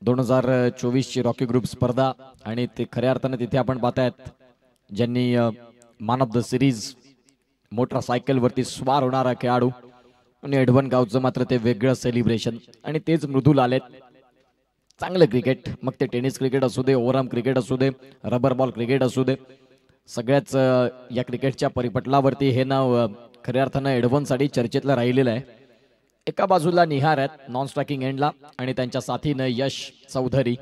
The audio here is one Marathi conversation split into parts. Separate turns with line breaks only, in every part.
2024 ची रॉकी ग्रुप स्पर्धा आणि ते खऱ्या अर्थाने तिथे आपण पाहतायत ज्यांनी मॅन ऑफ द सिरीज मोटरसायकलवरती स्वार होणारा खेळाडू आणि एडवन गावचं मात्र ते वेगळं सेलिब्रेशन आणि तेच मृदुल आलेत. चांगलं क्रिकेट, मग ते टेनिस क्रिकेट असू दे, ओव्हरआर्म क्रिकेट असू दे, रबर बॉल क्रिकेट असू दे, सगळ्याच या क्रिकेटच्या परिपटलावरती हे नाव खऱ्या अर्थानं एडवनसाठी चर्चेतलं राहिलेलं आहे. एका बाजूला निहार आहेत नॉन स्ट्रायकिंग एंडला आणि त्यांच्या साथीनं यश चौधरी,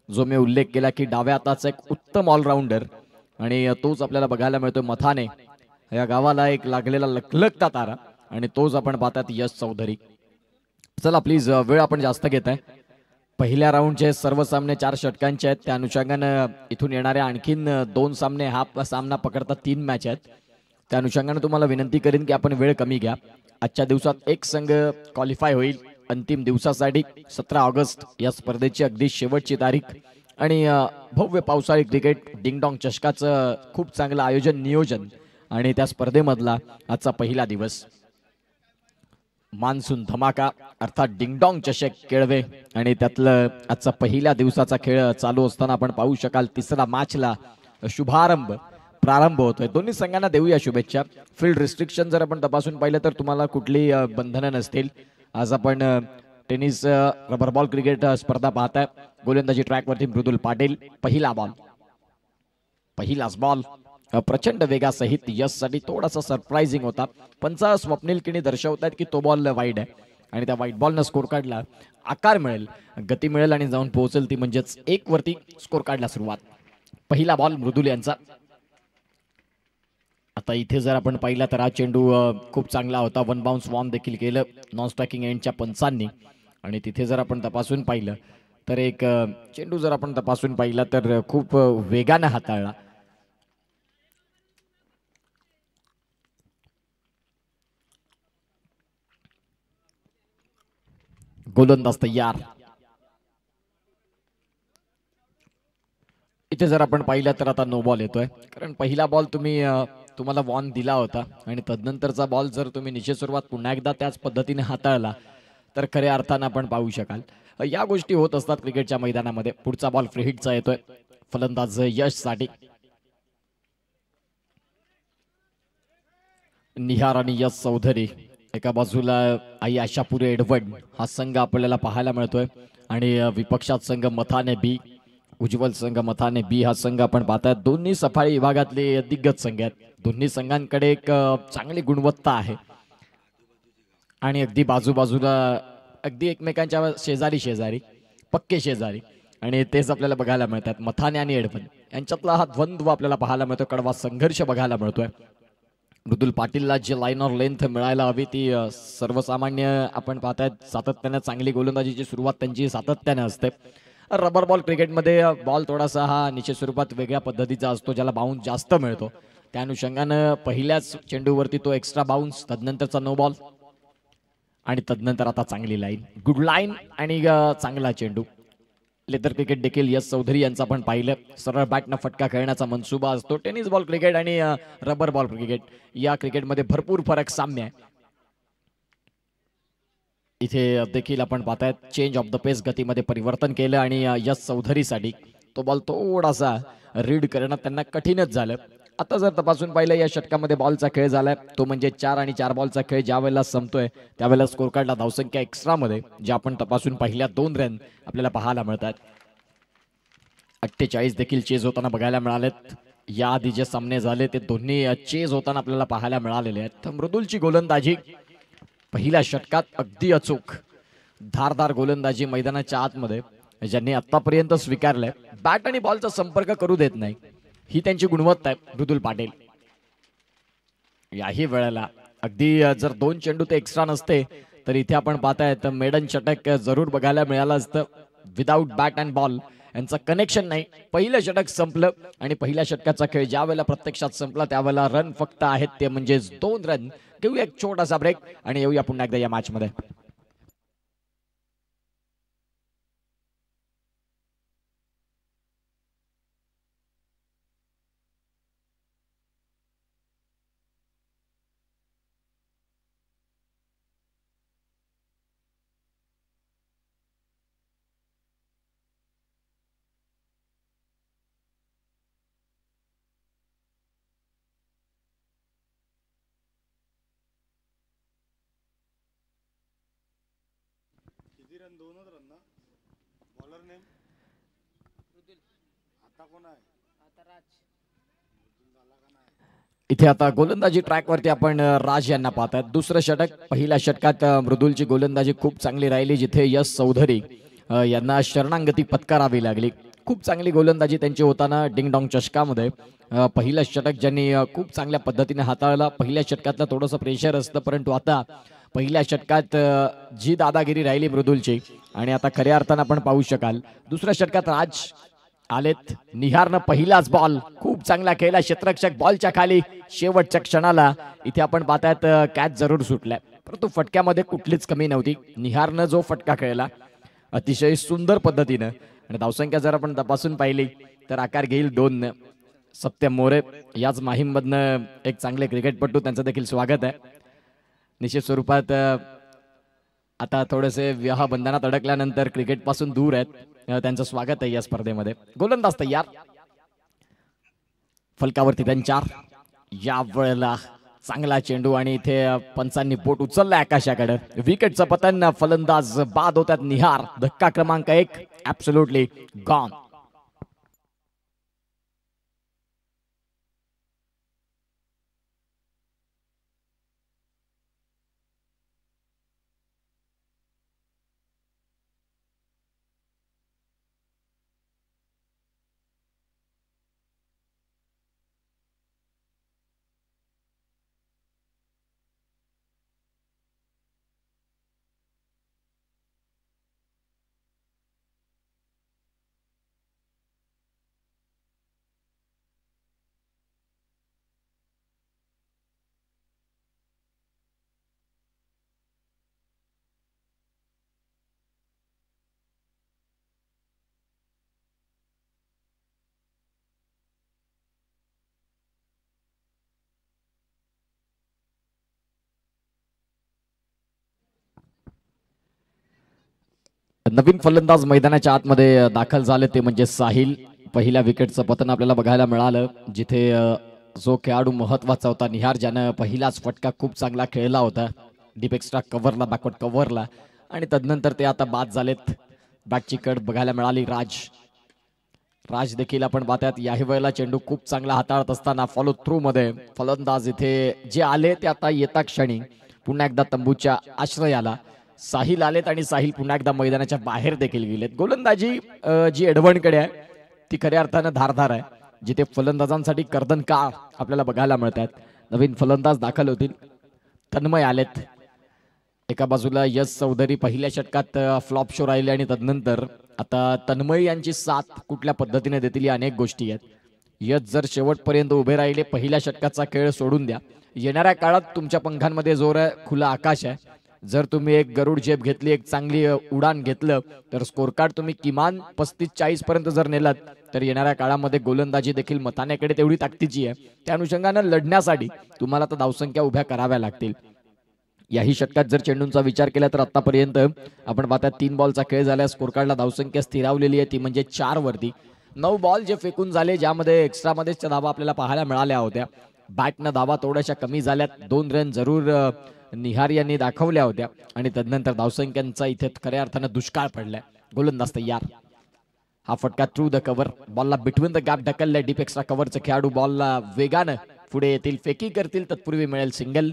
जो मी उल्लेख केला की डाव्या हाताचा एक उत्तम ऑलराऊंडर आणि तोच आपल्याला बघायला मिळतोय मथाने या गावाला एक लागलेला लखलखता तारा आणि तोच आपण पाहतात यश चौधरी. चला प्लीज, वेळ आपण जास्त घेत आहे. पहिल्या राऊंडचे सर्व सामने 4 षटकांचे आहेत. त्या अनुषंगानं इथून येणाऱ्या आणखीन 2 सामने हा सामना पकडता 3 मॅच आहेत. त्या अनुषंगानं तुम्हाला विनंती करीन की आपण वेळ कमी घ्या. आजच्या दिवसात एक संघ क्वालिफाय होईल अंतिम दिवसासाठी. 17 ऑगस्ट या स्पर्धेची अगदी शेवटची तारीख आणि भव्य पावसाळी क्रिकेट डिंगडॉंग चषकाचं खूप चांगलं आयोजन नियोजन आणि त्या स्पर्धेमधला आजचा पहिला दिवस. मान्सून धमाका अर्थात डिंगडॉंग चषक केळवे आणि त्यातलं आजचा पहिल्या दिवसाचा खेळ चालू असताना आपण पाहू शकाल तिसरा मॅचला प्रारंभ होतोय. दोन्ही संघांना देऊया शुभेच्छा. फील्ड रिस्ट्रिक्शन जर आपण तपासून पाहिलं तर तुम्हाला कुठली बंधनं नसतील. आज आपण टेनिस रबर बॉल क्रिकेट स्पर्धा पाहताय. गोलंदाजी ट्रॅकवरती मृदुल पाटील. पहिलाच बॉल प्रचंड वेगासहित यशसाठी थोडासा सरप्राइझिंग होता. पंच स्वप्नील किणी दर्शवत आहेत की तो बॉल वाईड आहे आणि त्या वाईट बॉलनं स्कोर कार्डला आकार मिळेल, गती मिळेल आणि जाऊन पोहोचेल ती म्हणजेच 1 वरती स्कोर कार्डला सुरुवात. पहिला बॉल मृदुल यांचा. आता इथे जर आपण पाहिला तर हा चेंडू खूप चांगला होता. वन बाउन्स वॉर्म देखील केलं नॉन स्ट्रायकिंग एंडच्या पंचांनी आणि तिथे जर आपण तपासून पाहिलं तर एक चेंडू जर आपण तपासून पाहिला तर खूप वेगाने हाताळला. गोलंदाज तयार. इथे जर आपण पाहिलं तर आता नो बॉल येतोय कारण पहिला बॉल तुम्हाला वॉर्न दिला होता आणि तदनंतरचा बॉल जर तुम्ही निश्चित सुरुवात पुन्हा एकदा त्याच पद्धतीने हाताळला तर खऱ्या अर्थानं आपण पाहू शकाल. या गोष्टी होत असतात क्रिकेटच्या मैदानामध्ये. पुढचा बॉल फ्री हिटचा येतोय फलंदाज यशसाठी. निहार आणि यश चौधरी एका बाजूला आई आशापुरे एडवर्ड हा संघ आपल्याला पाहायला मिळतोय आणि विपक्षात संघ मथाने बी, उज्ज्वल संघ मथाने बी हा संघ आपण पाहताय. दोन्ही सफाळी विभागातले दिग्गज संघ आहेत. दोन्ही संघांकडे एक चांगली गुणवत्ता आहे आणि अगदी बाजूबाजूला अगदी एकमेकांच्या शेजारी शेजारी पक्के शेजारी आणि तेच आपल्याला बघायला मिळतात. मथाने आणि एडवन यांच्यातला हा द्वंद्व आपल्याला पाहायला मिळतो. कडवा संघर्ष बघायला मिळतोय. मृदुल पाटीलला जी लाईन ऑर लेंथ मिळायला हवी ती सर्वसामान्य आपण पाहतायत. सातत्याने चांगली गोलंदाजीची सुरुवात त्यांची सातत्याने असते. रबर बॉल क्रिकेटमध्ये बॉल थोडासा हा निश्चित स्वरूपात वेगळ्या पद्धतीचा असतो ज्याला बाउन्स जास्त मिळतो. त्या अनुषंगानं पहिल्याच चेंडूवरती तो एक्स्ट्रा बाउन्स, तदनंतरचा नो बॉल आणि तदनंतर आता चांगली लाईन, गुड लाईन आणि चांगला चेंडू. लेदर क्रिकेट देखील यश चौधरी यांचा आपण पाहिलं. सरळ बॅटनं फटका खेळण्याचा मनसुबा असतो. टेनिस बॉल क्रिकेट आणि रबर बॉल क्रिकेट या क्रिकेटमध्ये भरपूर फरक साम्य आहे. इथे देखील आपण पाहतायत चेंज ऑफ द पेस, गतीमध्ये परिवर्तन केलं आणि यश चौधरीसाठी तो बॉल थोडासा रीड करणं त्यांना कठीणच झालं. आता जर तपासून पाहिलं या षटकामध्ये बॉलचा खेळ झालाय तो म्हणजे 4 आणि 4 बॉलचा खेळ. ज्या वेळेला संपतोय त्यावेळेला स्कोर कार्डला धावसंख्या एक्स्ट्रामध्ये जे आपण तपासून पहिल्या 2 रन आपल्याला पाहायला मिळतात. 48 देखील चेज होताना बघायला मिळालेत. याआधी जे सामने झाले ते दोन्ही चेज होताना आपल्याला पाहायला मिळालेले आहेत. मृदुलची गोलंदाजी पहिल्या षटकात अगदी अचूक धारदार गोलंदाजी मैदानाच्या आतमध्ये ज्यांनी आतापर्यंत स्वीकारलंय. बॅट आणि बॉलचा संपर्क करू देत नाही ही त्यांची गुणवत्ता आहे मृदुल पाटील. याही वेळेला अगदी जर 2 चेंडू ते एक्स्ट्रा नसते तर इथे आपण पाहताय तर मेडन षटक जरूर बघायला मिळालं असतं. विदाऊट बॅट अँड बॉल यांचं कनेक्शन नाही. पहिलं षटक संपलं आणि पहिल्या षटकाचा खेळ ज्या वेळेला प्रत्यक्षात संपला त्यावेळेला रन फक्त आहेत ते म्हणजे 2 रन. घेऊया एक छोटासा ब्रेक आणि येऊया पुन्हा एकदा या मॅच मध्ये. इथे आता गोलंदाजी ट्रॅक वरती आपण राज यांना पाहतात. दुसरं षटक. पहिल्या षटकात मृदुलची गोलंदाजी खूप चांगली राहिली, जिथे यश चौधरी यांना शरणागती पत्करावी लागली. खूप चांगली गोलंदाजी त्यांची होताना डिंगडॉंग चषकामध्ये पहिलं षटक ज्यांनी खूप चांगल्या पद्धतीने हाताळला. पहिल्या षटकातलं थोडंसं प्रेशर असतं, परंतु आता पहिल्या षटकात जी दादागिरी राहिली मृदुलची, आणि आता खऱ्या अर्थानं आपण पाहू शकाल दुसऱ्या षटकात राज आलेत. निहारनं पहिलाच बॉल खूप चांगला खेळला, क्षेत्ररक्षक बॉलच्या खाली. शेवटच्या क्षणाला इथे आपण पाहतायत कॅच जरूर सुटलाय, परंतु फटक्यामध्ये कुठलीच कमी नव्हती. निहारनं जो फटका खेळला अतिशय सुंदर पद्धतीनं, आणि धावसंख्या जर आपण तपासून पाहिली तर आकार घेईल 2. सत्यम मोरे याच माहीममधनं एक चांगले क्रिकेटपटू, त्यांचं देखील स्वागत आहे. निश्चित स्वरूपात आता थोडेसे विवाह बंधनात अडकल्यानंतर क्रिकेट पासून दूर आहेत, त्यांचं स्वागत आहे या स्पर्धेमध्ये. गोलंदाज तयार, फलकावरती त्यांच्या या वेळेला चांगला चेंडू, आणि इथे पंचांनी पोट उचललाय आकाशाकडे. विकेटचं पतन, फलंदाज बाद होतात. निहार धक्का क्रमांक 1 ऍब्सोल्युटली गॉन. नवीन फलंदाज मैदानाच्या आतमध्ये दाखल झाले, ते म्हणजे साहिल. पहिल्या विकेटचं पतन आपल्याला बघायला मिळालं, जिथे जो खेळाडू महत्वाचा होता निहार, ज्यानं पहिलाच फटका खूप चांगला खेळला होता डीप एक्स्ट्रा कव्हरला, बॅकवर्ड कव्हरला, आणि तदनंतर ते आता बाद झालेत. बॅटची कड बघायला मिळाली. राज देखील आपण पाहतात याही वेळेला चेंडू खूप चांगला हाताळत असताना फॉलो थ्रू मध्ये फलंदाज इथे जे आले ते आता येता क्षणी पुन्हा एकदा तंबूच्या आश्रयाला साहिल आलेत, आणि साहिल पुन्हा एकदा मैदानाच्या बाहेर देखील गेलेत. गोलंदाजी जी एडवणकडे आहे ती खऱ्या अर्थानं धारधार आहे, जिथे फलंदाजांसाठी कर्दन का आपल्याला बघायला मिळतात. नवीन फलंदाज दाखल होतील. तन्मय आलेत. एका बाजूला यश चौधरी पहिल्या षटकात फ्लॉप शो राहिले, आणि तदनंतर आता तन्मय यांची साथ कुठल्या पद्धतीने देतील या अनेक गोष्टी आहेत. यश जर शेवटपर्यंत उभे राहिले, पहिल्या षटकाचा खेळ सोडून द्या. येणाऱ्या काळात तुमच्या पंखांमध्ये जोर आहे, खुला आकाश आहे. जर तुम्ही एक गरुड झेप घेतली, एक चांगली उडान घेतलं, तर स्कोर कार्ड तुम्ही किमान 35-40 पर्यंत जर नेलात, तर येणाऱ्या काळामध्ये गोलंदाजी देखील मतानेकडे तेवढी ताकदीची आहे. त्या अनुषंगाने लढण्यासाठी तुम्हाला तर धावसंख्या उभ्या कराव्या लागतील. याही षटकात जर चेंडूंचा विचार केला तर आतापर्यंत आपण पाहता 3 बॉलचा खेळ झाला. स्कोर कार्डला धावसंख्या स्थिरावलेली आहे, ती म्हणजे 4 वरती. 9 बॉल जे फेकून झाले, ज्यामध्ये एक्स्ट्रा मध्येच्या धावा आपल्याला पाहायला मिळाल्या होत्या. बॅटनं धावा थोड्याशा कमी झाल्यात. 2 रन जरूर निहार यांनी दाखवल्या होत्या, आणि तदनंतर धावसंख्यांचा इथे खऱ्या अर्थानं दुष्काळ पडलाय. गोलंदाज तयार. हा फटका थ्रू द कव्हर, बॉलला बिटवीन द गॅप ढकललाय. डीप एक्स्ट्रा कव्हरचे खेळाडू बॉलला वेगानं पुढे येतील, फेकी करतील, तत्पूर्वी मिळेल सिंगल.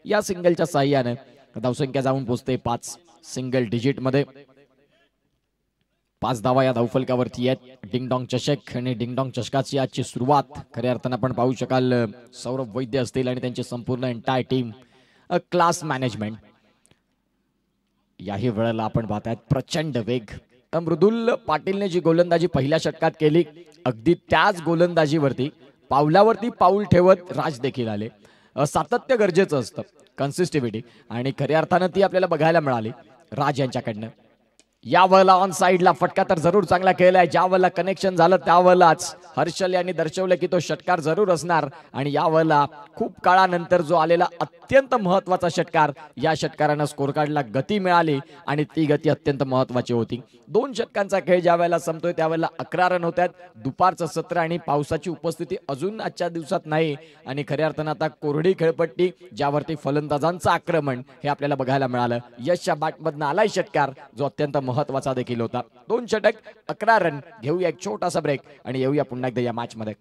या सिंगलच्या साह्याने धावसंख्या जाऊन पोहोचते 5 सिंगल डिजिट मध्ये. 5 धावा या धावफलकावरती आहेत. डिंगडॉंग चषक आणि डिंगडॉंग चषकाची आजची सुरुवात खऱ्या अर्थानं आपण पाहू शकाल. सौरभ वैद्य असतील आणि त्यांची संपूर्ण एंटायर टीम, क्लास मॅनेजमेंट. याही वेळेला आपण पाहतायत प्रचंड वेग. मृदुल पाटीलने जी गोलंदाजी पहिल्या षटकात केली, अगदी त्याच गोलंदाजीवरती पावलावरती पाऊल ठेवत राज देखील आले. सातत्य गरजेचं असतं, कन्सिस्टिव्हिटी, आणि खऱ्या अर्थानं ती आपल्याला बघायला मिळाली राज यांच्याकडनं. या वेळेला ऑन साइडला फटका तर जरूर चांगला खेळलाय. ज्या वेळेला कनेक्शन झालं त्यावेळेलाच हर्षल यांनी दर्शवलं की तो षटकार जरूर असणार, आणि या वेळेला खूप काळानंतर जो आलेला अत्यंत महत्वाचा षटकार. या षटकारानं स्कोर कार्डला गती मिळाली आणि ती गती अत्यंत महत्वाची होती. 2 षटकांचा खेळ ज्या वेळेला संपतोय त्यावेळेला 11 रन होतात. दुपारचं सत्र आणि पावसाची उपस्थिती अजून आजच्या दिवसात नाही आणि खऱ्या अर्थानं आता कोरडी खेळपट्टी ज्यावरती फलंदाजांचं आक्रमण हे आपल्याला बघायला मिळालं. यशच्या बॅटमधनं आलाय षटकार जो अत्यंत महत्वाचा देखील होता. 2 षटक 11 रन. घेऊया एक छोटासा ब्रेक आणि येऊया पुन्हा एकदा या मॅच मध्ये.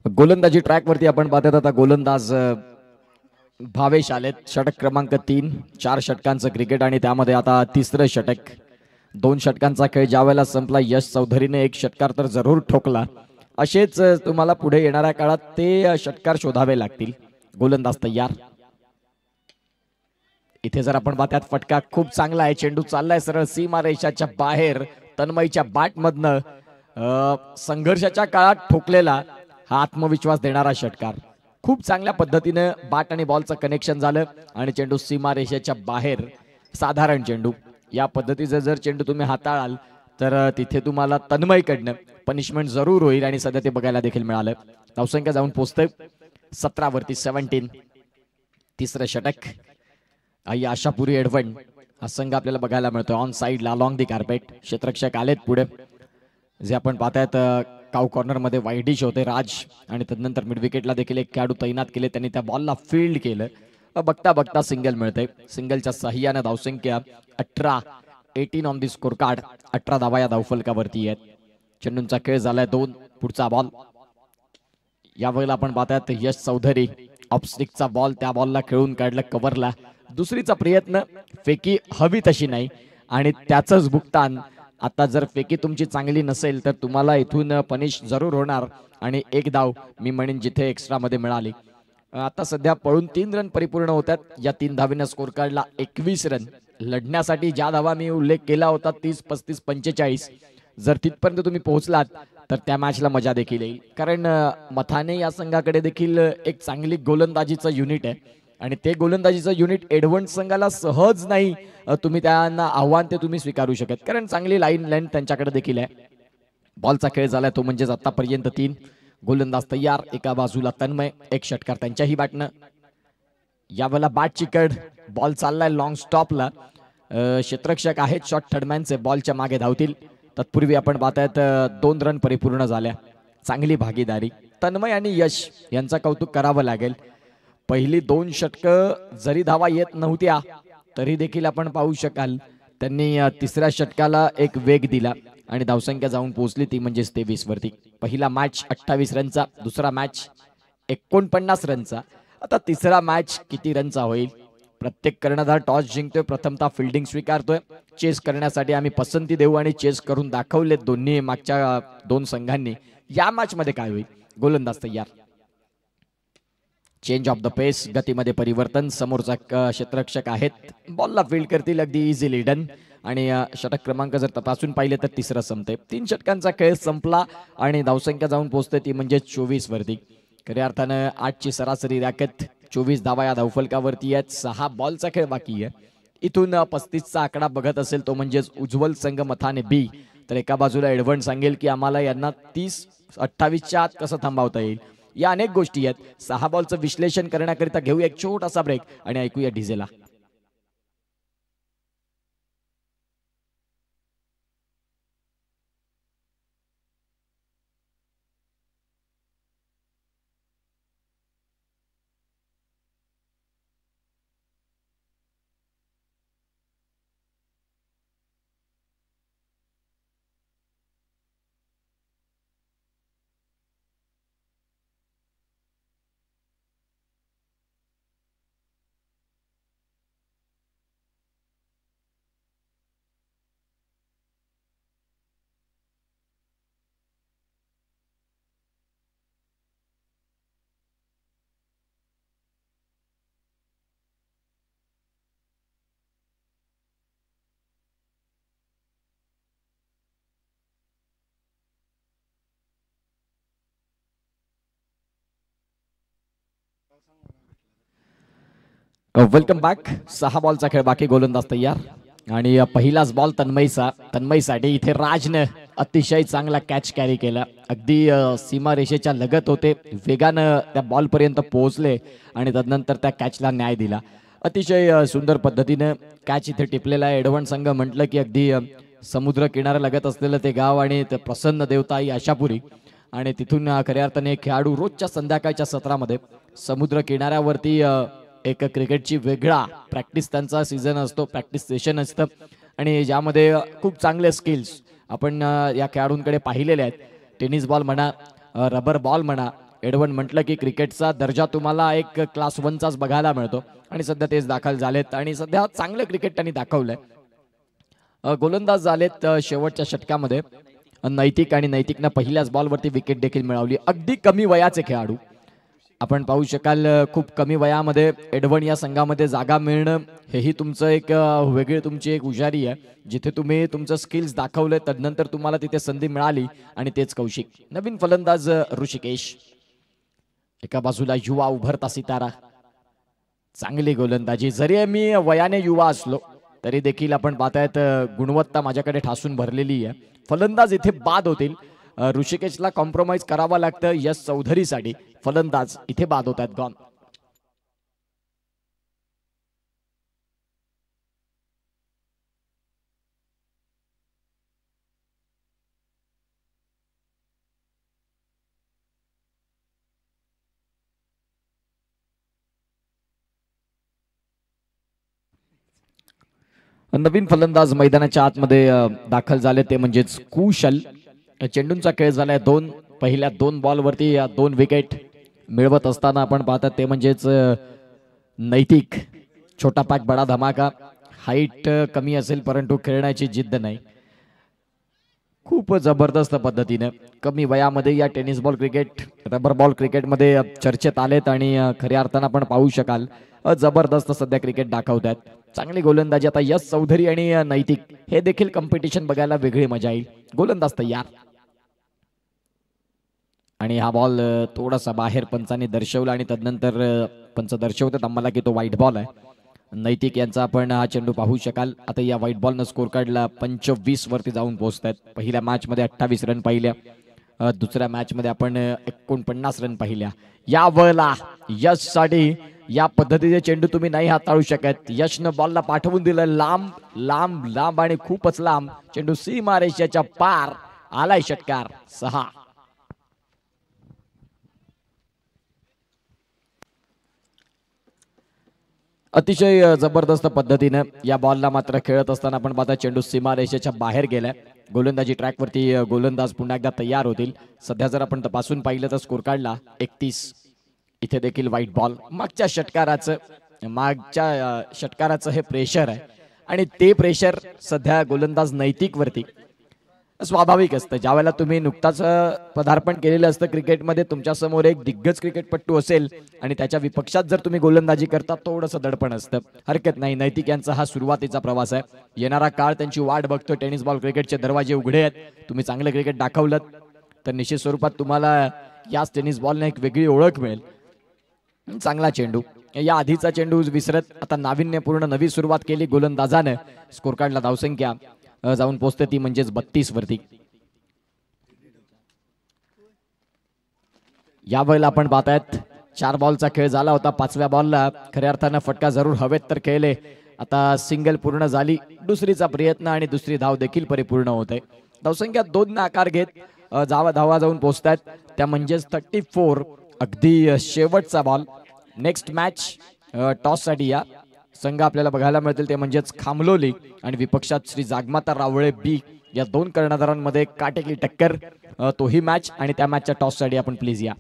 गोलंदाजी ट्रॅक वरती आपण पाहतात आता गोलंदाज भावेश आलेत. षटक क्रमांक 3. 4 षटकांचं क्रिकेट आणि त्यामध्ये आता तिसरं षटक. 2 षटकांचा खेळ ज्या वेळेला संपला यश चौधरीने एक षटकार तर जरूर ठोकला. असेच तुम्हाला पुढे येणाऱ्या काळात ते षटकार शोधावे लागतील. गोलंदाज तयार. इथे जर आपण पाहतात फटका खूप चांगला आहे. चेंडू चाललाय सरळ सीमा रेषाच्या बाहेर. तन्मयच्या बॅटमधनं संघर्षाच्या काळात ठोकलेला हा आत्मविश्वास देणारा षटकार. खूप चांगल्या पद्धतीने बॅट आणि बॉलचं कनेक्शन झालं आणि चेंडू सीमा रेषेच्या बाहेर. साधारण चेंडू या पद्धतीचा जर चेंडू तुम्ही हाताळाल तर तिथे तुम्हाला तन्मयकडनं पनिशमेंट जरूर होईल आणि सध्या ते बघायला देखील मिळालं. धावसंख्या जाऊन पोहोचते 17 वरती 17. तिसरं षटक. आशापुरी एडवण हा संघ आपल्याला बघायला मिळतो ऑन साइडला अलॉंग दी कार्पेट. क्षेत्ररक्षक आलेत पुढे. जे आपण पाहतायत काउ कॉर्नर मध्ये वाईडिश होते राज आणि तदनंतर मिड विकेटला देखील एक खेळाडू तैनात केले. त्यांनी त्या बॉलला फील्ड केलं. बघता बघता सिंगल मिळते. सिंगलच्या सहाय्याने धावसंख्या 18. 18 ऑन दी स्कोर कार्ड. 18 धावा या धावफलकावरती आहेत. चेंडूंचा खेळ झालाय 2. पुढचा बॉल. यावेळेला आपण पाहतायत यश चौधरी ऑफस्टिकचा बॉल त्या बॉलला खेळून काढलं कव्हरला. दुसरीचा प्रयत्न फेकी हवी तशी नाही आणि त्याचंच भुगतान. आता जर फेकी तुमची चांगली नसेल तर तुम्हाला इथून पनिश जरूर होणार आणि एक धाव मी म्हणेन जिथे एक्स्ट्रा मध्ये मिळाली. आता सध्या पळून 3 रन परिपूर्ण होतात. या 3 धावीनं स्कोर कार्डला 21 रन. लढण्यासाठी ज्या धावा मी उल्लेख केला होता 30, 35, 45 जर तिथपर्यंत तुम्ही पोहोचलात तर त्या मॅचला मजा देखील येईल. कारण मथाने या संघाकडे देखील एक चांगली गोलंदाजीचं युनिट आहे आणि ते गोलंदाजीचं युनिट एडवंट संघाला सहज नाही तुम्ही त्यांना आव्हान ते तुम्ही स्वीकारू शकत. कारण चांगली लाईन लेंथ त्यांच्याकडे देखील आहे. बॉलचा खेळ झालाय तो म्हणजेच आतापर्यंत 3. गोलंदाज तयार. एका बाजूला तन्मय. एक षटकार त्यांच्याही बॅटनं. यावेळेला बॅट चिकड. बॉल चाललाय लॉंग स्टॉपला. क्षेत्ररक्षक आहेत शॉर्ट थर्डमॅनचे बॉलच्या मागे धावतील. तत्पूर्वी आपण पाहतायत 2 रन परिपूर्ण झाल्या. चांगली भागीदारी. तन्मय आणि यश यांचा कौतुक करावं लागेल. पहिली 2 षटकं जरी धावा येत नव्हत्या तरी देखील आपण पाहू शकाल त्यांनी तिसऱ्या षटकाला एक वेग दिला आणि धावसंख्या जाऊन पोहोचली ती म्हणजेच 23 वरती. पहिला मॅच 28 रनचा. दुसरा मॅच 49 रनचा. आता तिसरा मॅच किती रनचा होईल. प्रत्येक कर्णधार टॉस जिंकतोय. प्रथमतः फिल्डिंग स्वीकारतोय. चेस करण्यासाठी आम्ही पसंती देऊ आणि चेस करून दाखवले दोन्ही मागच्या 2 संघांनी. या मॅच मध्ये काय होईल. गोलंदाज तयार. चेंज ऑफ द पेस. गतीमध्ये परिवर्तन. समोरचा क्षेत्ररक्षक आहेत. बॉलला फील्ड करतील अगदी इझिली. डन. आणि षटक क्रमांक जर तपासून पाहिले तर तिसरं संपते. 3 षटकांचा खेळ संपला आणि धावसंख्या जाऊन पोहोचते ती म्हणजे 24 वरती. खऱ्या अर्थानं 8ची सरासरी रॅकेट. 24 धावा या धावफलकावरती आहेत. 6 बॉलचा खेळ बाकी आहे. इथून 35चा आकडा बघत असेल तो म्हणजेच उज्ज्वल संघ मथाने बी तर एका बाजूला एडवण सांगेल की आम्हाला यांना 30, 28च्या आत कसं थांबवता येईल. या अनेक गोष्टी आहेत. 6 बॉलचं विश्लेषण करण्याकरिता घेऊया एक छोटासा ब्रेक आणि ऐकूया डीजेला. Welcome back. 6 बॉलचा खेळ बाकी, गोलंदाज तयार आणि पहिलाच बॉल तन्मयसाठी इथे राजने अतिशय चांगला कॅच कॅरी केला. अगदी सीमारेषेच्या लगत होते, वेगानं त्या बॉल पर्यंत पोहोचले आणि तदनंतर त्या कॅचला न्याय दिला. अतिशय सुंदर पद्धतीने कॅच इथे टिपलेला आहे. एडवण संघ म्हटलं की अगदी समुद्र किनारा लगत असलेलं ते गाव आणि ते प्रसन्न देवताई आशापुरी आणि तिथून खऱ्या अर्थाने खेळाडू रोजच्या संध्याकाळच्या सत्रामध्ये समुद्र किनाऱ्यावरती एक क्रिकेटची वेगळा प्रॅक्टिस त्यांचा सीझन असतो, प्रॅक्टिस सेशन असतं आणि ज्यामध्ये खूप चांगले स्किल्स आपण या खेळाडूंकडे पाहिलेले आहेत. टेनिस बॉल म्हणा, रबर बॉल म्हणा, एडवण म्हटलं की क्रिकेटचा दर्जा तुम्हाला एक क्लास 1चाच बघायला मिळतो आणि सध्या तेच दाखल झालेत आणि सध्या चांगलं क्रिकेट त्यांनी दाखवलंय. गोलंदाज झालेत शेवटच्या षटकामध्ये नैतिक आणि नैतिकनं पहिल्याच बॉलवरती विकेट देखील मिळवली. अगदी कमी वयाचे खेळाडू आपण पाहू शकाल. खूप कमी वयामध्ये एडवण या संघामध्ये जागा मिळणं हेही तुमचं एक वेगळी तुमची एक हुशारी आहे. जिथे तुम्ही तुमचं स्किल्स दाखवले तदनंतर तुम्हाला तिथे संधी मिळाली आणि तेच कौशिक. नवीन फलंदाज ऋषिकेश, एका बाजूला युवा उभरता सितारा, चांगली गोलंदाजी. जरी मी वयाने युवा असलो तरी देखील आपण पाहतायत गुणवत्ता माझ्याकडे ठासून भरलेली आहे. फलंदाज इथे बाद होतील. ऋषिकेशला कॉम्प्रोमाइज करावं लागतं यश चौधरीसाठी. फलंदाज इथे बाद होत आहेत. गॉन. नवीन फलंदाज मैदानाच्या आतमध्ये दाखल झाले ते म्हणजेच कुशल. चेंडूंचा खेळ झालाय 2. पहिल्या 2 बॉलवरती 2 विकेट मिळवत असताना आपण पाहतात ते म्हणजेच नैतिक. छोटा पाक बडा धमाका. हाईट कमी असेल परंतु खेळण्याची जिद्द नाही. खूप जबरदस्त पद्धतीने कमी वयामध्ये या tennis ball cricket, rubber ball क्रिकेटमध्ये चर्चेत आलेत आणि खऱ्या अर्थानं आपण पाहू शकाल जबरदस्त सध्या क्रिकेट दाखवतात. चांगली गोलंदाजी. आता यश चौधरी आणि नैतिक हे देखील कॉम्पिटिशन बघायला वेगळी मजा येईल. गोलंदाज तयार आणि हा बॉल थोडासा बाहेर पंचाने दर्शवला आणि तदनंतर पंच दर्शवतात आम्हाला की तो व्हाईट बॉल आहे. नैतिक यांचा आपण हा चेंडू पाहू शकाल. आता या व्हाईट बॉलनं स्कोर कार्डला 25 वरती जाऊन पोहोचतात. पहिल्या मॅच मध्ये 28 रन पाहिल्या, दुसऱ्या मॅच मध्ये आपण 49 रन पाहिल्या. या वेळेला यश साठी या पद्धतीचे चेंडू तुम्ही नाही हाताळू शकत. यशनं बॉलला पाठवून दिलं लांब लांब लांब आणि खूपच लांब. चेंडू सीमारेषेच्या पार आलाय. षटकार 6. अतिशय जबरदस्त पद्धतीने या बॉलला मात्र खेळत असताना आपण पाहता चेंडू सीमारेषेच्या बाहेर गेलाय. गोलंदाजी ट्रॅकवरती गोलंदाज पुन्हा एकदा तयार होतील. सध्या जर आपण तपासून पाहिलं तर स्कोर कार्डला 31. इथे देखील व्हाईट बॉल. मागच्या षटकाराचं हे प्रेशर आहे आणि ते प्रेशर सध्या गोलंदाज नैतिक वरती स्वाभाविक असतं. ज्यावेळेला तुम्ही नुकताच पदार्पण केलेलं असतं क्रिकेटमध्ये, तुमच्या समोर एक दिग्गज क्रिकेटपटू असेल आणि त्याच्या विपक्षात जर तुम्ही गोलंदाजी करता थोडंसं दडपण असतं. हरकत नाही. नैतिक यांचा हा सुरुवातीचा प्रवास आहे. येणारा काळ त्यांची वाट बघतो. टेनिस बॉल क्रिकेटचे दरवाजे उघडे आहेत. तुम्ही चांगलं क्रिकेट दाखवलं तर निश्चित स्वरूपात तुम्हाला याच टेनिस बॉलने एक वेगळी ओळख मिळेल. चांगला चेंडू. या आधीचा चेंडू विसरत आता नाविन्यपूर्ण नवी सुरुवात केली गोलंदाजाने. स्कोर कार्डला धावसंख्या जाऊन पोहोचते ती म्हणजेच 32 वरती. या वेळेला आपण पाहतायत 4 बॉलचा खेळ झाला होता. 5व्या बॉलला खऱ्या अर्थानं फटका जरूर हवेत तर खेळले. आता सिंगल पूर्ण झाली. दुसरीचा प्रयत्न आणि दुसरी धाव देखील परिपूर्ण होते. धावसंख्या 2 आकार घेत धावा जाऊन पोहोचतात त्या म्हणजेच 34. अगदी शेवटचा बॉल. नेक्स्ट मॅच टॉस साठी या संघ आपल्याला बघायला मिळतील ते म्हणजेच खामलोली आणि विपक्षात श्री जागमाता रावळे बी. या 2 कर्णधारांमध्ये काटेकी टक्कर. तोही मॅच आणि त्या मॅचच्या टॉस साठी आपण प्लीज या.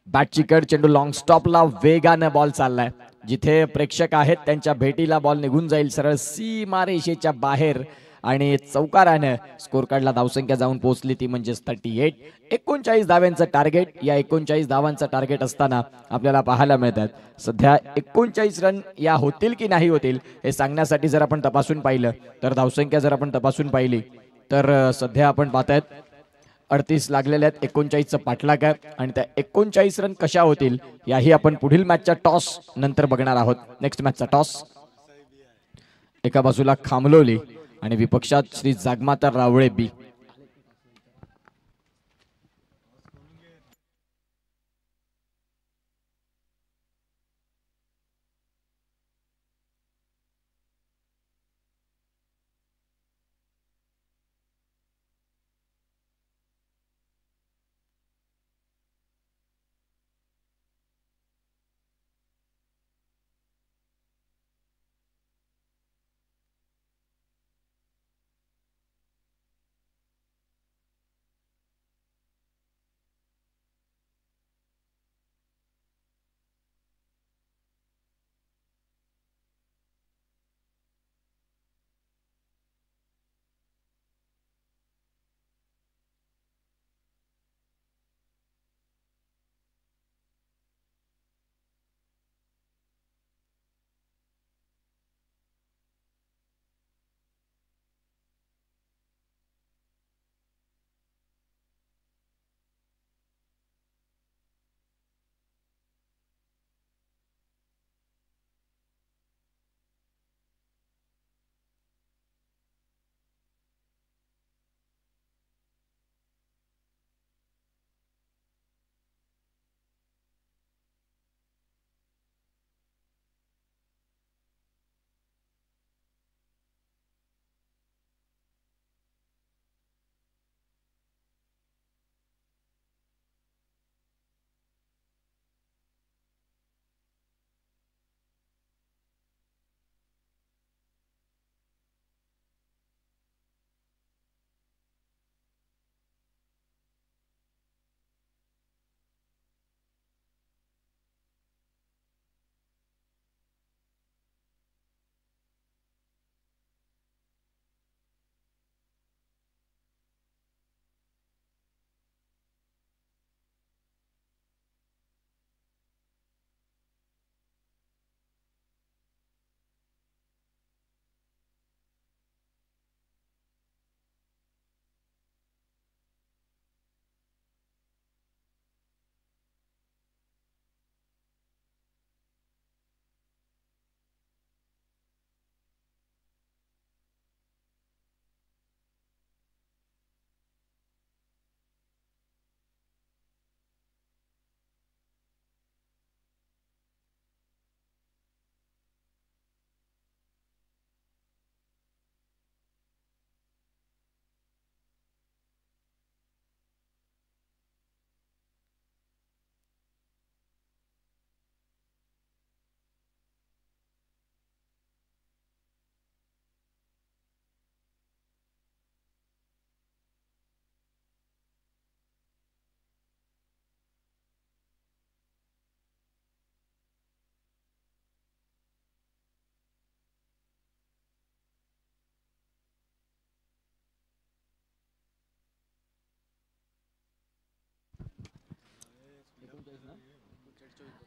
बॅटची कड. चेंडू लॉंग स्टॉपला वेगाने बॉल चाललाय. जिथे प्रेक्षक आहेत त्यांच्या भेटीला बॉल निघून जाईल सरळ सीमारेषेच्या बाहेर आणि चौकाराने. स्कोर कार्डला धावसंख्या जाऊन पोहोचली ती म्हणजेच 38. 39 धावांचं टार्गेट. या 39 धावांचं टार्गेट असताना आपल्याला पाहायला मिळतात सध्या 39 रन या होतील की नाही होतील हे सांगण्यासाठी जर आपण तपासून पाहिलं तर धावसंख्या जर आपण तपासून पाहिली तर सध्या आपण पाहतायत 38 लागलेले आहेत. 39चा पाठलाग आहे आणि त्या 39 रन कशा होतील याही आपण पुढील मॅचच्या टॉस नंतर बघणार आहोत. नेक्स्ट मॅचचा टॉस. एका बाजूला खामलोली आणि विपक्षात श्री जागमाता रावळे बी.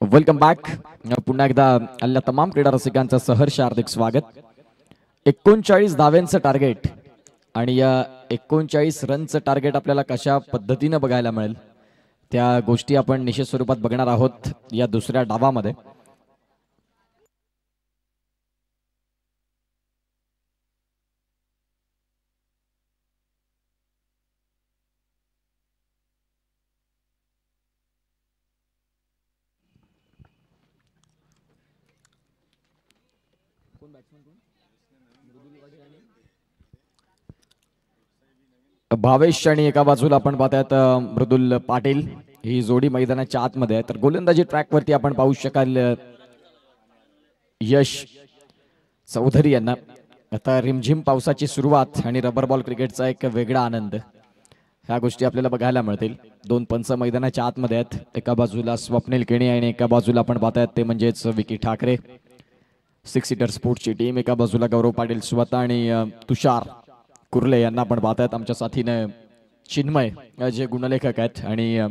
Welcome back. पुन्हा एकदा आलेल्या तमाम क्रीडा रसिकांचं सहर्ष हार्दिक स्वागत. 39 धाव्यांचं टार्गेट आणि या 39 रनचं टार्गेट आपल्याला कशा पद्धतीने बघायला मिळेल त्या गोष्टी आपण निश्चित स्वरूपात बघणार आहोत या दुसऱ्या डावामध्ये. भावेश आणि एका बाजूला आपण पाहतायत मृदुल पाटील ही जोडी मैदानाच्या आतमध्ये आहे. तर गोलंदाजी ट्रॅक वरती आपण पाहू शकाल यश चौधरी यांना. आता रिमझिम पावसाची सुरुवात आणि रबर बॉल क्रिकेटचा एक वेगळा आनंद ह्या गोष्टी आपल्याला बघायला मिळतील. दोन पंच मैदानाच्या आतमध्ये आहेत. एका बाजूला स्वप्नील केणी आणि एका बाजूला आपण पाहतायत ते म्हणजेच विकी ठाकरे 6 सीटर स्पोर्ट्सची टीम. एका बाजूला गौरव पाटील स्वतः आणि तुषार कुर्ले यांना आपण पाहतायत. आमच्या साथीने चिन्मय जे गुणलेखक आहेत आणि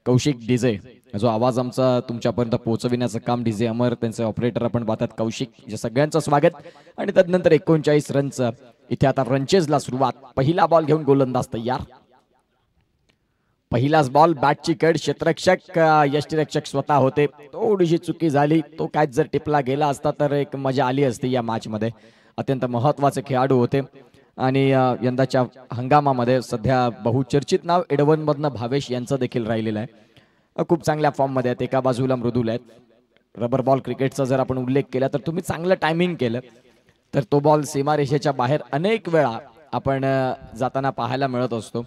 कौशिक डीजे जो आवाज आमचा तुमच्यापर्यंत पोहोचविण्याचं काम डीजे अमर त्यांचे ऑपरेटर आपण पाहतात कौशिक. या सगळ्यांचं स्वागत. आणि त्यानंतर 39 रनचं इथे आता रनचेजला सुरुवात. पहिला बॉल घेऊन गोलंदाज तयार. पहिलाच बॉल बॅटची कड, क्षेत्ररक्षक यष्टीरक्षक स्वतः होते, थोडीशी चुकी झाली. तो कॅच जर टिपला गेला असता तर एक मजा आली असती या मॅच मध्ये. अत्यंत महत्वाचे खेळाडू होते आणि यंदाच्या हंगामामध्ये सध्या बहुचर्चित नाव एडवन मधनं भावेश यांचं देखील राहिलेलं आहे. खूप चांगल्या फॉर्म मध्ये आहेत. एका बाजूला मृदुल आहेत. रबर बॉल क्रिकेटचा जर आपण उल्लेख केला तर तुम्ही चांगलं टायमिंग केलं तर तो बॉल सीमारेषेच्या बाहेर अनेक वेळा आपण जाताना पाहायला मिळत असतो.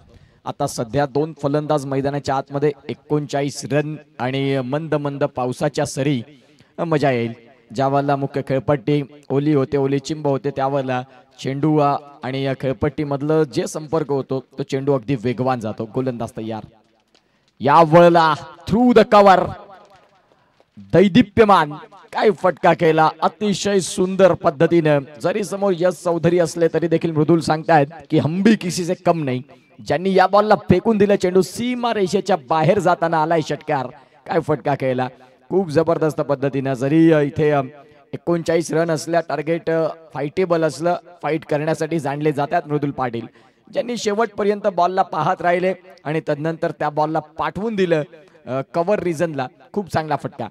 आता सध्या 2 फलंदाज मैदानाच्या आतमध्ये 39 रन आणि मंद मंद पावसाच्या सरी. मजा येईल. ज्यावेळेला मुख्य खेळपट्टी ओली होते, ओली चिंब होते, त्यावेळेला चेंडू आणि या खेळपट्टी मधलं जे संपर्क होतो तो चेंडू अगदी वेगवान जातो. गोलंदाज तयार. या वेळेला थ्रू द कव्हर दैदिप्यमान काय फटका केला अतिशय सुंदर पद्धतीने. जरी समोर यश चौधरी असले तरी देखील मृदुल सांगतायत की हम भी किसी से कम नहीं. ज्यांनी या बॉलला फेकून दिलं चेंडू सीमा रेषेच्या बाहेर जाताना आलाय षटकार. काय फटका केला खूप जबरदस्त पद्धतीने. जरी इथे 39 रन असल्या, टार्गेट फाइटेबल असलं, फाईट करण्यासाठी जाणले जातात मृदुल पाटील, ज्यांनी शेवटपर्यंत बॉलला पाहत राहिले आणि तदनंतर त्या बॉलला पाठवून दिलं कव्हर रिजनला. खूप चांगला फटका.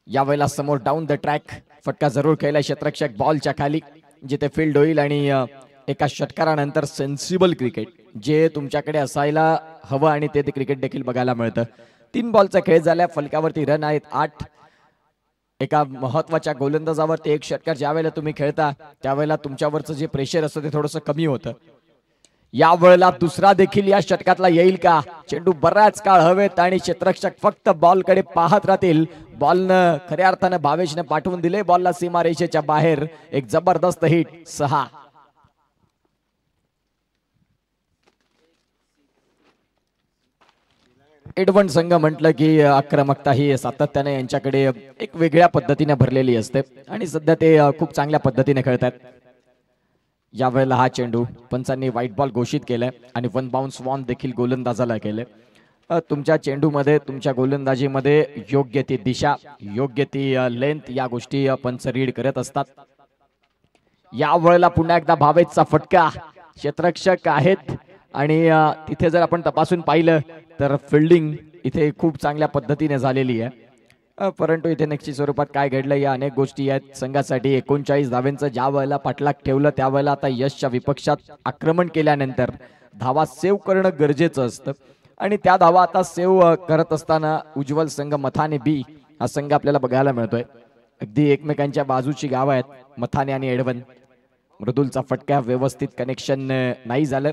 यावेळेला समोर डाऊन द ट्रॅक फटका जरूर केला क्षेत्ररक्षक बॉलच्या खाली, जिथे फील्ड होईल आणि एका षटकारानंतर सेन्सिबल क्रिकेट जे तुमच्याकडे असायला हवं आणि ते क्रिकेट देखील बघायला मिळतं. 3 बॉलचा खेळ झाला. फलकावरती रन आहेत 8. एका महत्वाच्या गोलंदाजावरती एक षटकार ज्यावेळेला तुम्ही खेळता त्यावेळेला तुमच्यावरचं जे प्रेशर असतं ते थोडंसं कमी होतं. या वेळेला दुसरा देखील या षटकातला येईल का? चेंडू बराच काळ हवेत आणि क्षेत्ररक्षक फक्त बॉलकडे पाहत राहतील. बॉलनं खऱ्या अर्थानं भावेशने पाठवून दिले बॉलला सीमारेषेच्या बाहेर. एक जबरदस्त हिट. 6. एडवन संघ म्हटलं की आक्रमकता ही सातत्याने यांच्याकडे एक वेगळ्या पद्धतीने भरलेली असते आणि सध्या ते खूप चांगल्या पद्धतीने खेळतात. यावेळेला हा चेंडू पंचांनी व्हाईट बॉल घोषित केलाय आणि 1 बाउन्स वॉन देखील गोलंदाजाला केले. तुमच्या चेंडूमध्ये, तुमच्या गोलंदाजीमध्ये योग्य ती दिशा, योग्य ती लेंथ या गोष्टी पंच रीड करत असतात. यावेळेला पुन्हा एकदा भावेशचा फटका. क्षेत्ररक्षक आहेत आणि तिथे जर आपण तपासून पाहिलं तर फिल्डिंग इथे खूप चांगल्या पद्धतीने झालेली आहे. परंतु इथे निश्चित स्वरूपात काय घडलं या अनेक गोष्टी आहेत. संघासाठी 39 धावांचं ज्या वेळेला पाठलाग ठेवलं त्यावेळेला आता यशच्या विपक्षात आक्रमण केल्यानंतर धावा सेव्ह करणं गरजेचं असतं आणि त्या धावा आता सेव्ह करत असताना उज्ज्वल संघ मथाने बी हा संघ आपल्याला बघायला मिळतोय. अगदी एकमेकांच्या बाजूची गाव आहेत मथाने आणि एडवन. मृदुलचा फटका व्यवस्थित कनेक्शन नाही झालं.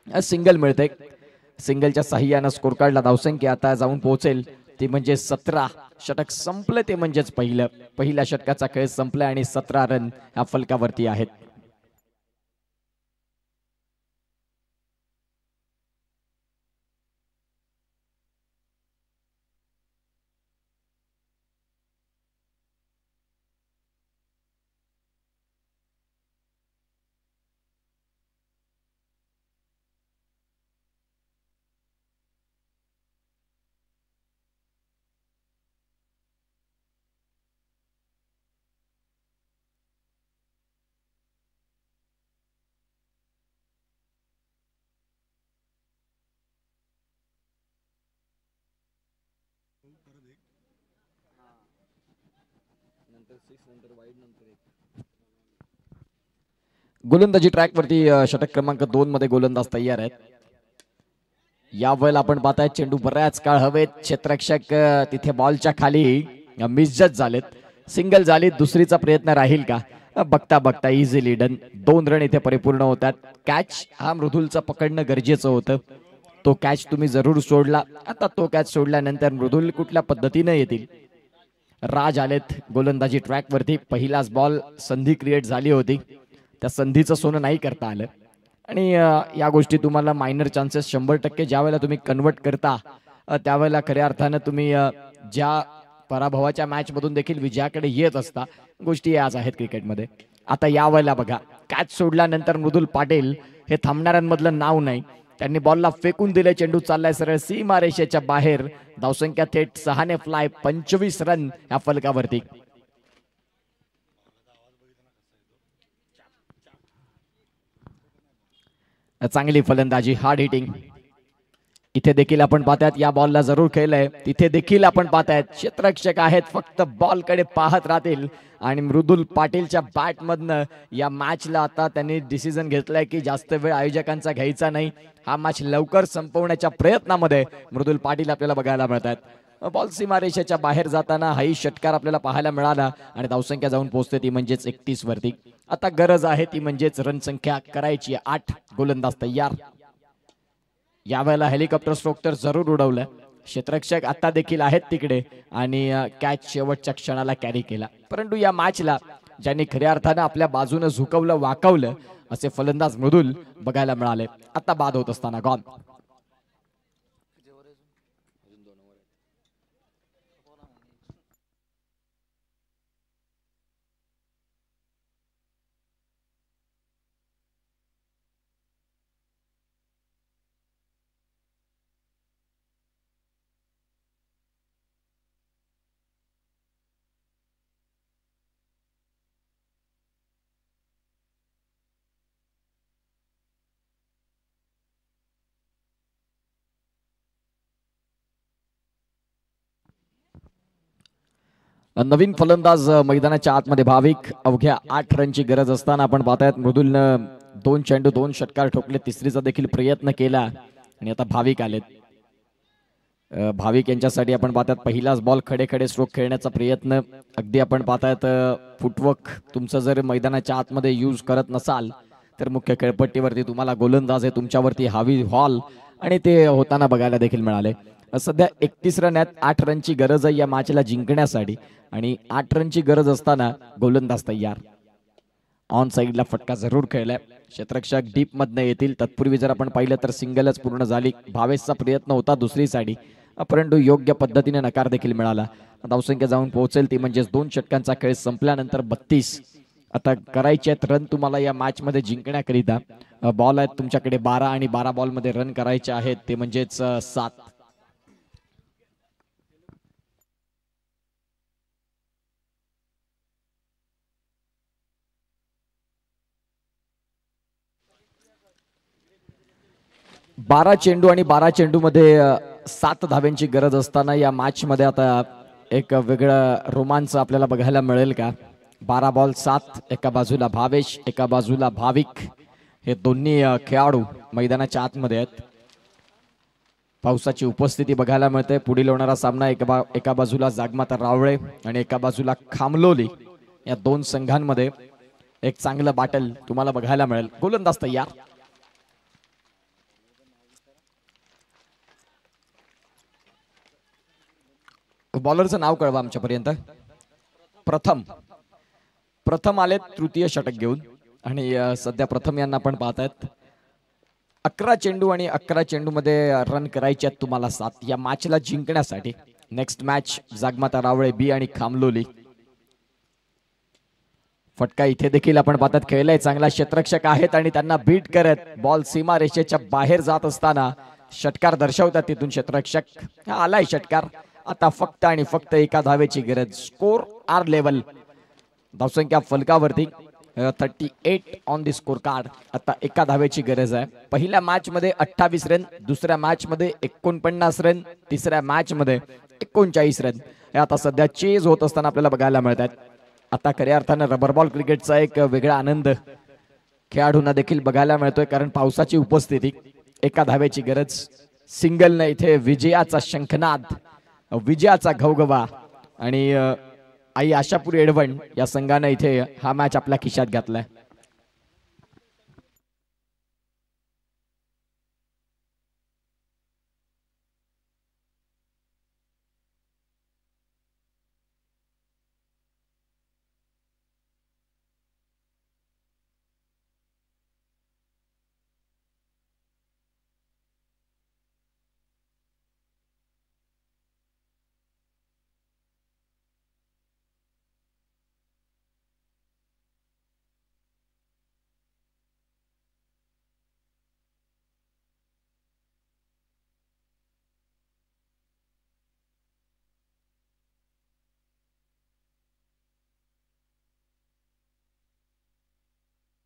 सिंगल मिळते. सिंगलच्या साह्यानं स्कोर कार्डला धावसंख्या आता जाऊन पोहोचेल ती म्हणजे 17. षटक संपलं ते म्हणजेच पहिल्या षटकाचा खेळ संपला आणि 17 रन ह्या फलकावरती आहेत. गोलंदाजी ट्रॅक वरती षटक क्रमांक 2 मध्ये गोलंदाज तयार आहेत. या वेळेला आपण पाहताय चेंडू बऱ्याच काळ हवेत. क्षेत्ररक्षक तिथे बॉलच्या खाली मिसजज झालेत. सिंगल झाली. दुसरीचा प्रयत्न राहील का? बघता बघता इझिली डन. 2 रन इथे परिपूर्ण होतात. कॅच हा मृदुलचा पकडणं गरजेचं होतं. तो कॅच तुम्ही जरूर सोडला. आता तो कॅच सोडल्यानंतर मृदुल कुठल्या पद्धतीने येतील? राज आलेत गोलंदाजी ट्रॅक वरती. पहिलाच बॉल संधी क्रिएट झाली होती. त्या संधीचं सोनं नाही करता आलं आणि या गोष्टी तुम्हाला मायनर चान्सेस 100% ज्या वेळेला तुम्ही कन्वर्ट करता त्यावेळेला खऱ्या अर्थानं तुम्ही ज्या पराभवाच्या मॅच मधून देखील विजयाकडे येत असता. गोष्टी आज आहेत क्रिकेटमध्ये. आता या वेळेला बघा कॅच सोडल्यानंतर मृदुल पाटील हे थांबणाऱ्यांमधलं नाव नाही. त्यांनी बॉलला फेकून दिले. चेंडू चाललाय सरळ सीमारेषेच्या बाहेर. धावसंख्या थेट 6 ने फ्लाय. 25 रन या फलकावरती. चांगली फलंदाजी, हार्ड हिटिंग. इथे देखील आपण पाहतायत या बॉलला जरूर खेळलंय, तिथे देखील आपण पाहतायत क्षेत्ररक्षक आहेत फक्त बॉलकडे पाहत राहतील आणि मृदुल पाटीलच्या बॅट मधनं या मॅचला आता त्यांनी डिसिजन घेतलाय की जास्त वेळ आयोजकांचा घ्यायचा नाही, हा मॅच लवकर संपवण्याच्या प्रयत्नामध्ये मृदुल पाटील आपल्याला बघायला मिळतात. बॉल सीमारेषेच्या बाहेर जाताना हाही षटकार आपल्याला पाहायला मिळाला आणि धावसंख्या जाऊन पोहोचते ती म्हणजेच 31 वरती. आता गरज आहे ती म्हणजेच रन संख्या करायची 8. गोलंदाज तयार. यावेळेला हेलिकॉप्टर स्ट्रोक तर जरूर उडवलं. क्षेत्ररक्षक आता देखील आहेत तिकडे आणि कॅच शेवटच्या क्षणाला कॅरी केला. परंतु या मॅचला ज्यांनी खऱ्या अर्थानं आपल्या बाजूनं झुकवलं वाकवलं असे फलंदाज मृदुल बघायला मिळाले. आता बाद होत असताना गॉन. नवीन फलंदाज मैदानाच्या आतमध्ये भाविक. अवघ्या 8 रनची गरज असताना आपण पाहतायत मृदुलनं 2 चेंडू 2 षटकार ठोकले. तिसरीचा देखील प्रयत्न केला आणि आता भाविक आलेत. भाविक यांच्यासाठी आपण पाहतात पहिलाच बॉल खडे खडे स्ट्रोक खेळण्याचा प्रयत्न. अगदी आपण पाहतायत फुटवर्क तुमचं जर मैदानाच्या आतमध्ये यूज करत नसाल तर मुख्य खेळपट्टीवरती तुम्हाला गोलंदाज आहे तुमच्यावरती हावी हॉल आणि ते होताना बघायला देखील मिळाले. सध्या 31 रन आहेत. 8 रनची गरज आहे या मॅचला जिंकण्यासाठी आणि 8 रनची गरज असताना गोलंदाज तयार. ऑन साइडला फटका जरूर खेळलाय. क्षेत्ररक्षक डीप मधनं येतील. तत्पूर्वी जर आपण पाहिलं तर सिंगलच पूर्ण झाली. भावेशचा प्रयत्न होता दुसरीसाठी परंतु योग्य पद्धतीने नकार देखील मिळाला. धावसंख्या जाऊन पोहोचेल ती म्हणजेच 2 षटकांचा खेळ संपल्यानंतर 32. आता करायचे आहेत रन तुम्हाला या मॅच मध्ये जिंकण्याकरिता. बॉल आहेत तुमच्याकडे 12 आणि 12 बॉल मध्ये रन करायचे आहेत ते म्हणजेच 7. बारा चेंडू आणि 12 चेंडू मध्ये 7 धाव्यांची गरज असताना या मॅच मध्ये आता एक वेगळं रोमांच आपल्याला बघायला मिळेल का? 12 बॉल 7. एका बाजूला भावेश एका बाजूला भाविक हे दोन्ही खेळाडू मैदानाच्या आतमध्ये आहेत. पावसाची उपस्थिती बघायला मिळते. पुढील होणारा सामना एका बाजूला जागमाता रावळे आणि एका बाजूला खामलोली या 2 संघांमध्ये एक चांगलं बॅटल तुम्हाला बघायला मिळेल. गोलंदाज तयार. बॉलरचं नाव कळवा आमच्यापर्यंत. प्रथम आले तृतीय षटक घेऊन आणि सध्या प्रथम यांना आपण पाहतायत. 11 चेंडू आणि 11 चेंडू मध्ये रन करायचे आहेत तुम्हाला 7 या मॅचला जिंकण्यासाठी. नेक्स्ट मॅच जागमाता रावळे बी आणि खामलोली. फटका इथे देखील आपण पाहतात खेळलाय चांगला. क्षेत्ररक्षक आहेत आणि त्यांना बीट करत बॉल सीमा रेषेच्या बाहेर जात असताना षटकार दर्शवतात तिथून क्षेत्ररक्षक. हा आलाय षटकार. आता फक्त आणि फक्त एका धावेची गरज. Score are level. धावसंख्या फलकावरती 38 ऑन दी स्कोर कार्ड. आता एका धावेची गरज आहे. पहिल्या मॅच मध्ये 28 रन, दुसऱ्या मॅच मध्ये 49 रन, तिसऱ्या मॅच मध्ये 39 रन. हे आता सध्या चेज होत असताना आपल्याला बघायला मिळतात. आता खऱ्या अर्थानं रबर बॉल क्रिकेटचा एक वेगळा आनंद खेळाडूंना देखील बघायला मिळतोय कारण पावसाची उपस्थिती. एका धावेची गरज. सिंगल न इथे विजयाचा शंखनाद, विजयाचा घवघवा आणि आई आशापुरी एडवण या संघाने इथे हा मॅच आपल्या खिशात घातलाय.